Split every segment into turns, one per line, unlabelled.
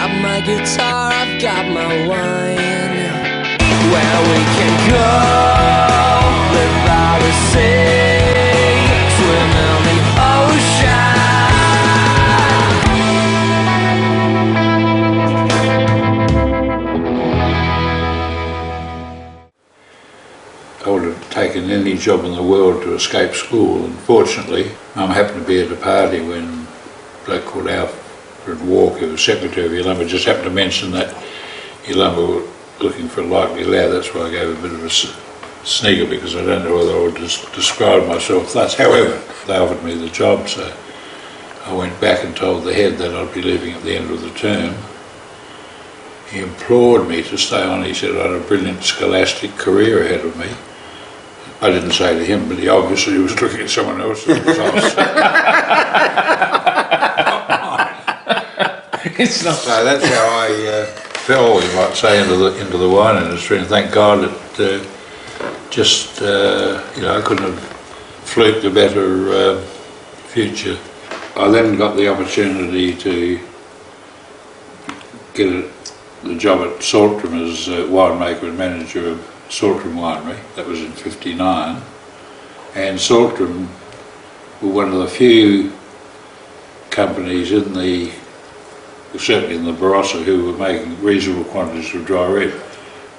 got my guitar, I've got my wine. Where we can go, live by the sea, swim in the ocean.
I would have taken any job in the world to escape school. Unfortunately, Mum happened to be at a party when a bloke called Alfred Walker, who was Secretary of Yalumba, just happened to mention that Yalumba were looking for a likely lad. That's why I gave a bit of a snigger, because I don't know whether I would describe myself thus. However, they offered me the job, so I went back and told the head that I'd be leaving at the end of the term. He implored me to stay on. He said I had a brilliant scholastic career ahead of me. I didn't say to him, but he obviously was looking at someone else's results. So that's how I fell, you might say, into the wine industry, and thank God that I couldn't have fluked a better future. I then got the opportunity to get the job at Saltram as winemaker and manager of Saltram Winery. That was in '59, and Saltram were one of the few companies certainly in the Barossa, who were making reasonable quantities of dry red,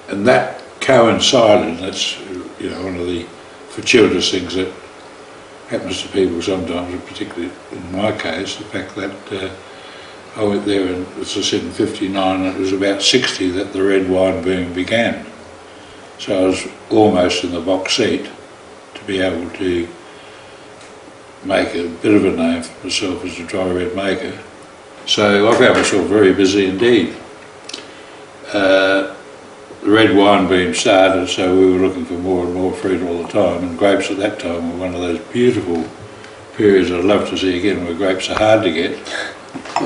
and that coincided. And that's one of the fortuitous things that happens to people sometimes, and particularly in my case, the fact that I went there, and as I said, in '59, and it was about '60 that the red wine boom began. So I was almost in the box seat to be able to make a bit of a name for myself as a dry red maker. So I found myself very busy indeed. The red wine boom started, so we were looking for more and more fruit all the time, and grapes at that time were one of those beautiful periods I'd love to see again, where grapes are hard to get.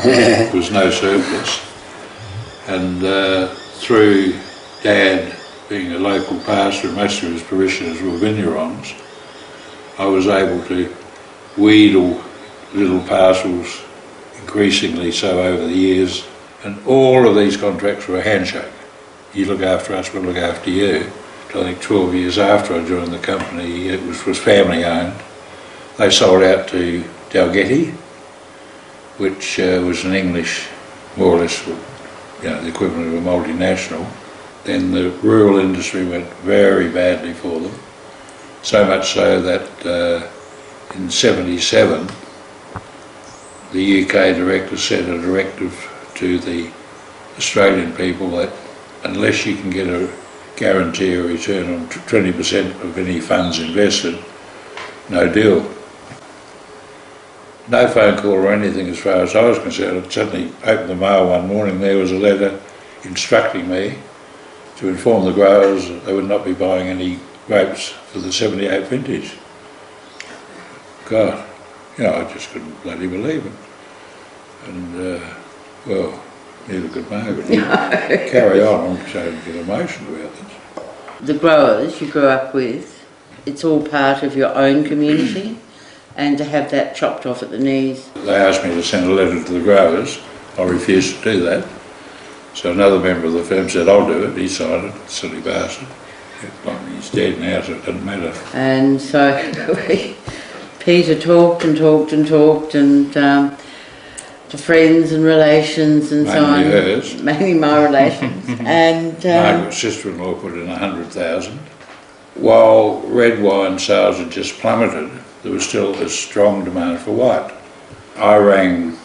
There was no surplus. And through Dad being a local pastor, and most of his parishioners were vignerons, I was able to wheedle little parcels, increasingly so over the years, and all of these contracts were a handshake. You look after us, we'll look after you. I think 12 years after I joined the company, it was family owned. They sold out to Dalgety, which was an English, more or less, the equivalent of a multinational. Then the rural industry went very badly for them, so much so that in '77 the UK director sent a directive to the Australian people that unless you can get a guarantee or return on 20% of any funds invested, no deal. No phone call or anything as far as I was concerned. I suddenly opened the mail one morning, there was a letter instructing me to inform the growers that they would not be buying any grapes for the '78 vintage. God, I just couldn't bloody believe it. And, neither could Margaret. Carry on, I'm starting to get emotional about this.
The growers you grew up with, it's all part of your own community, and to have that chopped off at the knees. They
asked me to send a letter to the growers. I refused to do that. So another member of the firm said, I'll do it. He signed it, silly bastard. He's dead now, so it doesn't matter.
And so Peter talked and talked and talked, and to friends and relations and so on.
Mainly hers.
Mainly my relations. And
Margaret's sister-in-law put in 100,000. While red wine sales had just plummeted, there was still a strong demand for white. I rang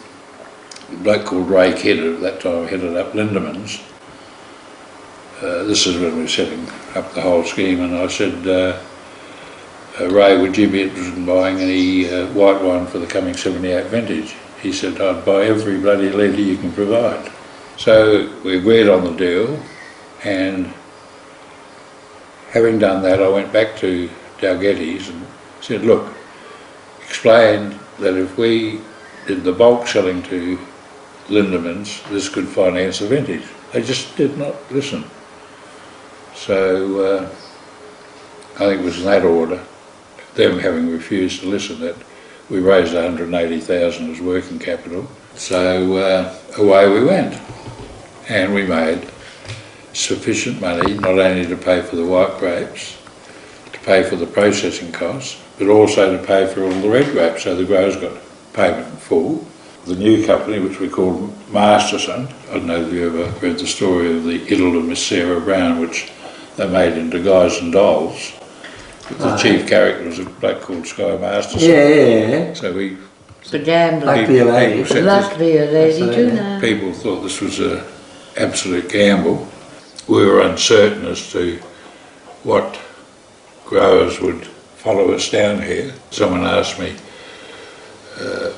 a bloke called Ray Kidd, at that time headed up Lindemann's. This is when we were setting up the whole scheme, and I said, Ray, would you be interested in buying any white wine for the coming '78 vintage? He said, I'd buy every bloody litre you can provide. So we agreed on the deal, and having done that, I went back to Dalgety's and said, look, explained that if we did the bulk selling to Lindemann's, this could finance the vintage. They just did not listen. So I think it was in that order, them having refused to listen, that we raised 180,000 as working capital. So away we went. and we made sufficient money not only to pay for the white grapes, to pay for the processing costs, but also to pay for all the red grapes, so the growers got payment in full. The new company, which we called Masterson, I don't know if you ever read the story of the Idyll of Miss Sarah Brown, which they made into Guys and Dolls. The chief character was a bloke called Sky Masterson.
Yeah.
So we...
The gambler.
Like be a lady.
Like be a lady, do now.
People thought this was an absolute gamble. We were uncertain as to what growers would follow us down here. Someone asked me,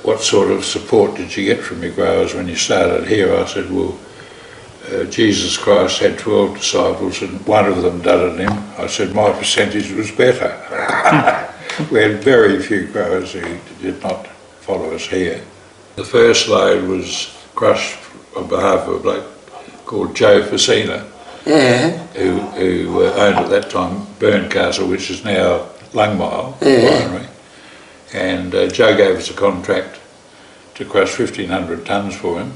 what sort of support did you get from your growers when you started here? I said, well, Jesus Christ had 12 disciples and one of them dudded him. I said, my percentage was better. We had very few growers who did not follow us here. The first load was crushed on behalf of a bloke called Joe Facina, who owned at that time Burncastle, which is now Lungmile Winery. And Joe gave us a contract to crush 1,500 tonnes for him,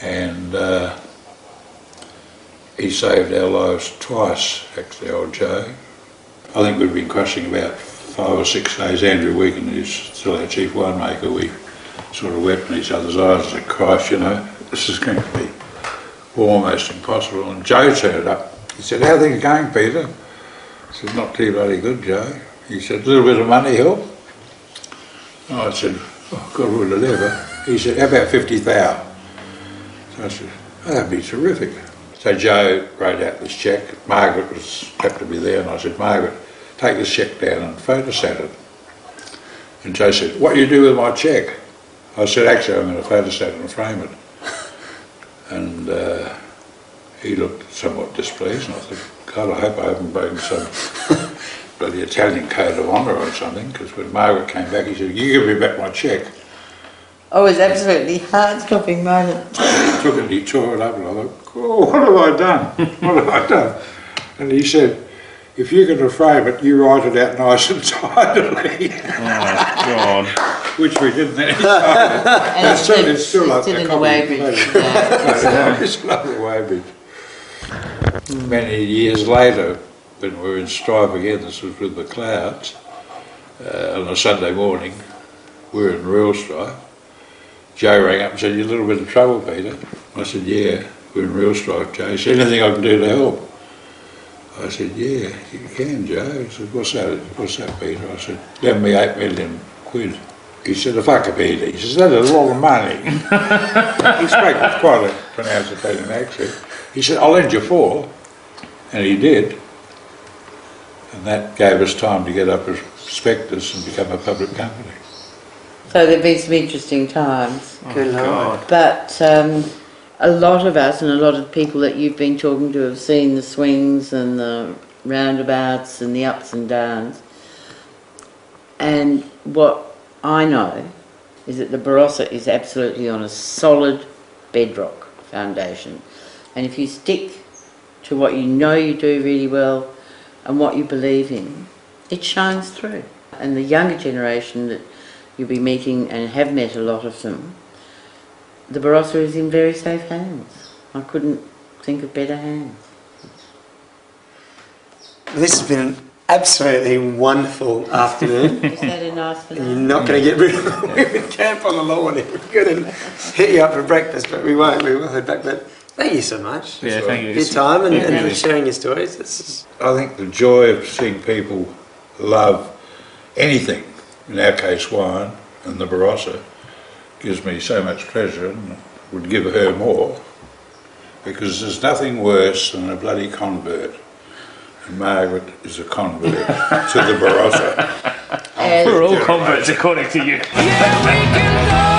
and he saved our lives twice, actually, old Joe. I think we've been crushing about 5 or 6 days. Andrew Wigan, who's still our chief winemaker, we sort of wept in each other's eyes and said, Christ, you know, this is going to be almost impossible. And Joe turned up. He said, how are things going, Peter? I said, not too bloody good, Joe. He said, a little bit of money help? I said, oh, God would have never. He said, how about 50,000? So I said, oh, that'd be terrific. So Joe wrote out this cheque. Margaret happened to be there, and I said, Margaret, take this cheque down and photostat it. And Joe said, what do you do with my cheque? I said, actually, I'm going to photostat it and frame it. And he looked somewhat displeased, and I thought, God, I hope I haven't broken some bloody Italian code of honour or something, because when Margaret came back, he said, you give me back my cheque.
Oh, it was absolutely heart-stopping moment.
He took it, he tore it up, and I thought, oh, what have I done? What have I done? And he said, if you're going to frame it, you write it out nice and tidily.
Oh, God.
Which we didn't any time.
And
It's still up
in
there.
the Weybridge.
It's still up the Weybridge. Many years later, when we were in Strive again, this was with the Clouds, on a Sunday morning, we were in real Strive. Joe rang up and said, you in a little bit of trouble, Peter? I said, yeah, we're in real Strive, Joe. He said, anything I can do to help? I said, yeah, you can, Joe. He said, what's that, Peter? I said, lend me 8 million quid. He said, the fuck, Peter. He says, that's a lot of money. He spoke with quite a pronounced Italian accent. He said, I'll lend you 4. And he did. And that gave us time to get up as prospectus and become a public company.
So there've been some interesting times.
Good Lord.
But a lot of us and a lot of people that you've been talking to have seen the swings and the roundabouts and the ups and downs. And what I know is that the Barossa is absolutely on a solid bedrock foundation. And if you stick to what you know you do really well and what you believe in, it shines through. And the younger generation that you'll be meeting, and have met a lot of them, the Barossa is in very safe hands. I couldn't think of better hands.
This has been an absolutely wonderful afternoon.
Is that a nice
You're
finale?
not going to get rid of it. We would camp on the lawn if we could and hit you up for breakfast, but we won't. We will head back. But thank you so much.
Yeah, thank you.
Your time and
Yeah.
for sharing your stories. This
I think the joy of seeing people love anything, in our case wine and the Barossa, gives me so much pleasure and would give her more, because there's nothing worse than a bloody convert. And Margaret is a convert to the Barossa.
And
We're all converts according to you.
Yeah, we can go.